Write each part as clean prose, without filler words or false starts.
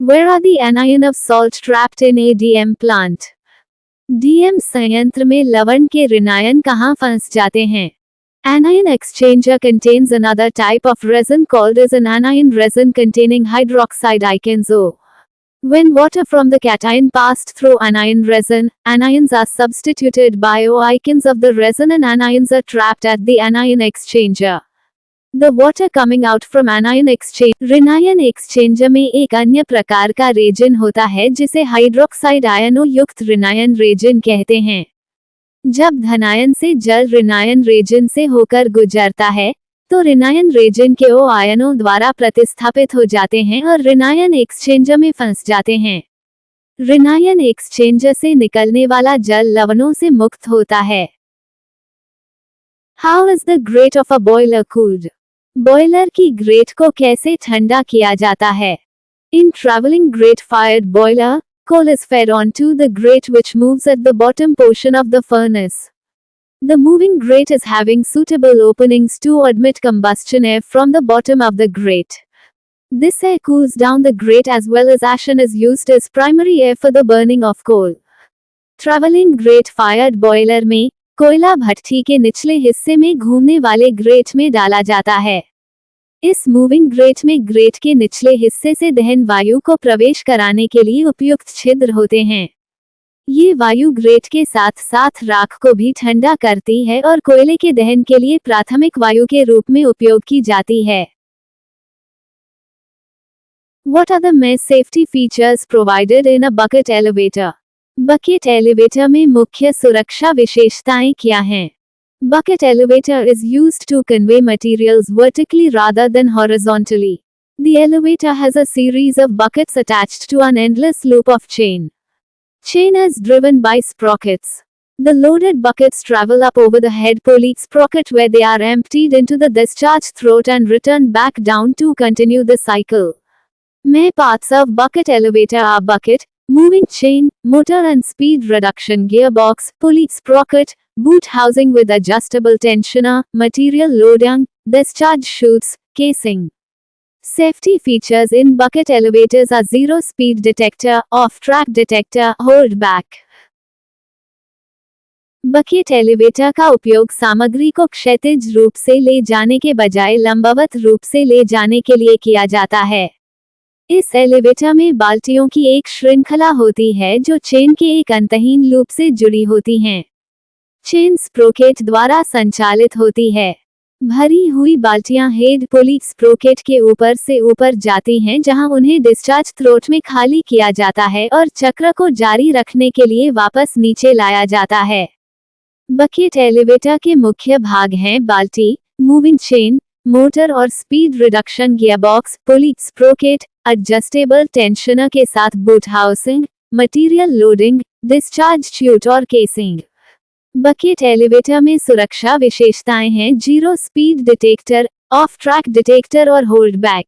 Where are the anion of salt trapped in a DM plant? DM संयंत्र में लवण के ऋणायन कहाँ फंस जाते हैं? Anion exchanger contains another type of resin called as an anion resin containing hydroxide ions O. When water from the cation passed through anion resin, anions are substituted by O ions of the resin and anions are trapped at the anion exchanger. The water coming out from anion exchange ऋणायन exchanger में एक अन्य प्रकार का resin होता है जिसे hydroxide आयनों युक्त ऋणायन रेजिन कहते हैं। जब धनायन से जल ऋणायन रेजिन से होकर गुजरता है तो ऋणायन रेजिन के ओ आयनों द्वारा प्रतिस्थापित हो जाते हैं और ऋणायन एक्सचेंजर में फंस जाते हैं। ऋणायन एक्सचेंजर से निकलने वाला जल लवणों से मुक्त होता है। How is the grate of a boiler cooled? Boiler की ग्रेट को कैसे ठंडा किया जाता है? In traveling grate-fired boiler, coal is fed onto the grate which moves at the bottom portion of the furnace. The moving grate is having suitable openings to admit combustion air from the bottom of the grate. This air cools down the grate as well as ashen is used as primary air for the burning of coal. Traveling grate-fired boiler में कोयला भट्ठी के निचले हिस्से में घूमने वाले great में डाला जाता है। इस मूविंग ग्रेट में ग्रेट के निचले हिस्से से दहन वायु को प्रवेश कराने के लिए उपयुक्त छिद्र होते हैं। ये वायु ग्रेट के साथ साथ राख को भी ठंडा करती है और कोयले के दहन के लिए प्राथमिक वायु के रूप में उपयोग की जाती है। What are the main safety features provided in a bucket elevator? Bucket elevator में मुख्य सुरक्षा विशेषताएं क्या हैं? Bucket elevator is used to convey materials vertically rather than horizontally. The elevator has a series of buckets attached to an endless loop of chain. Chain is driven by sprockets. The loaded buckets travel up over the head pulley sprocket where they are emptied into the discharge throat and returned back down to continue the cycle. Main parts of bucket elevator are bucket, moving chain, motor and speed reduction gearbox, pulley sprocket, boot housing with adjustable tensioner, material loading, discharge chutes, casing. Safety features in bucket elevators are zero speed detector, off-track detector, hold back. Bucket elevator का उपयोग सामग्री को क्षैतिज रूप से ले जाने के बजाय लंबवत रूप से ले जाने के लिए किया जाता है। इस एलिवेटर में बाल्टियों की एक श्रृंखला होती है जो चेन के एक अंतहीन लूप से जुड़ी होती हैं। चेन स्प्रोकेट द्वारा संचालित होती है। भरी हुई बाल्टियां हेड पुली स्प्रोकेट के ऊपर से ऊपर जाती हैं जहां उन्हें डिस्चार्ज थ्रोट में खाली किया जाता है और चक्र को जारी रखने के लिए वापस नीचे लाया जाता है। बकेट एलिवेटर के मुख्य भाग हैं बाल्टी, मूविंग चेन, मोटर और speed reduction gearbox, pulley sprocket, adjustable tensioner के साथ boot housing, material loading, discharge chute और केसिंग। बकेट एलिवेटर में सुरक्षा विशेषताएं हैं zero speed detector, off track detector और होल्ड बैक।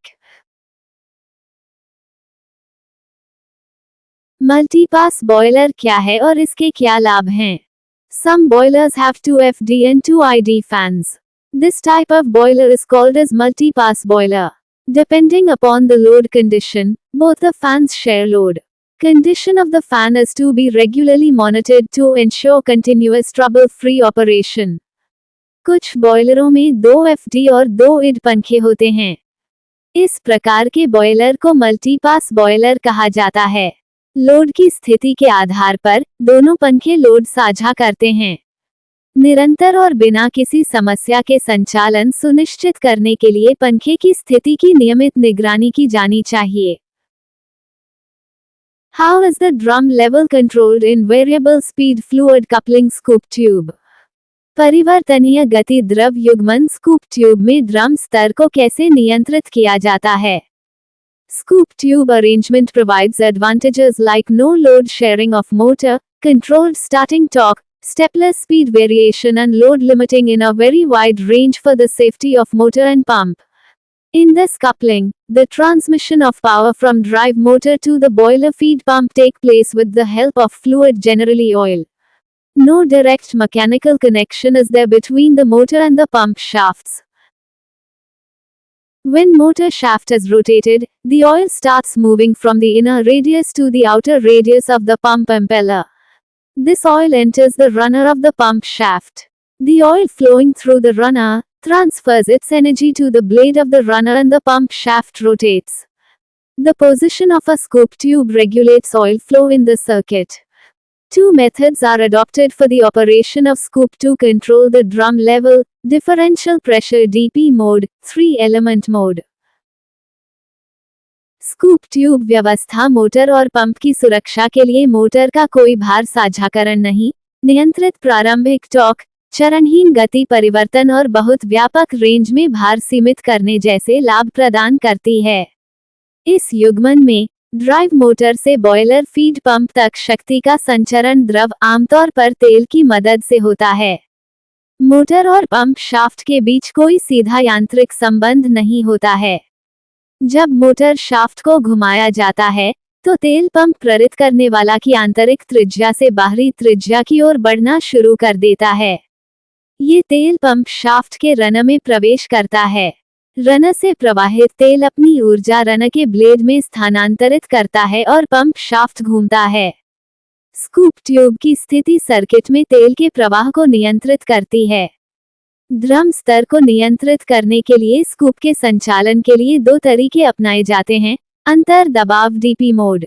मल्टीपास बॉयलर क्या है और इसके क्या लाभ हैं? Some boilers have 2FD and 2ID fans. This type of boiler is called as multi-pass boiler. Depending upon the load condition, both the fans share load. Condition of the fan is to be regularly monitored to ensure continuous trouble-free operation. कुछ बॉयलरों में 2FD और 2ID पंखे होते हैं। इस प्रकार के boiler को मल्टीपास बॉयलर कहा जाता है। लोड की स्थिति के आधार पर दोनों पंखे लोड साझा करते हैं। निरंतर और बिना किसी समस्या के संचालन सुनिश्चित करने के लिए पंखे की स्थिति की नियमित निगरानी की जानी चाहिए। How is the drum level controlled in variable speed fluid coupling scoop tube? परिवर्तनीय गति द्रव युग्मन स्कूप ट्यूब में ड्रम स्तर को कैसे नियंत्रित किया जाता है? Scoop tube arrangement provides advantages like no load sharing of motor, controlled starting torque, stepless speed variation and load limiting in a very wide range for the safety of motor and pump. In this coupling, the transmission of power from drive motor to the boiler feed pump take place with the help of fluid, generally oil. No direct mechanical connection is there between the motor and the pump shafts. When motor shaft is rotated, the oil starts moving from the inner radius to the outer radius of the pump impeller. This oil enters the runner of the pump shaft. The oil flowing through the runner transfers its energy to the blade of the runner and the pump shaft rotates. The position of a scoop tube regulates oil flow in the circuit. Two methods are adopted for the operation of scoop to control the drum level: differential pressure DP mode, 3-element mode. Scoop tube व्यवस्था motor और pump की सुरक्षा के लिए motor का कोई भार साझाकरण नहीं, नियंत्रित प्रारंभिक टॉर्क, चरणहीन गति परिवर्तन और बहुत व्यापक रेंज में भार सीमित करने जैसे लाभ प्रदान करती है। इस युग्मन में ड्राइव मोटर से बॉयलर फीड पंप तक शक्ति का संचरण द्रव आमतौर पर तेल की मदद से होता है। मोटर और पंप शाफ्ट के बीच कोई सीधा यांत्रिक संबंध नहीं होता है। जब मोटर शाफ्ट को घुमाया जाता है तो तेल पंप प्रेरित करने वाला की आंतरिक त्रिज्या से बाहरी त्रिज्या की ओर बढ़ना शुरू कर देता है। ये तेल पंप शाफ्ट के रन में प्रवेश करता है। रन से प्रवाहित तेल अपनी ऊर्जा रन के ब्लेड में स्थानांतरित करता है और पंप शाफ्ट घूमता है। स्कूप ट्यूब की स्थिति सर्किट में तेल के प्रवाह को नियंत्रित करती है। ड्रम स्तर को नियंत्रित करने के लिए स्कूप के संचालन के लिए दो तरीके अपनाए जाते हैं: अंतर दबाव डीपी मोड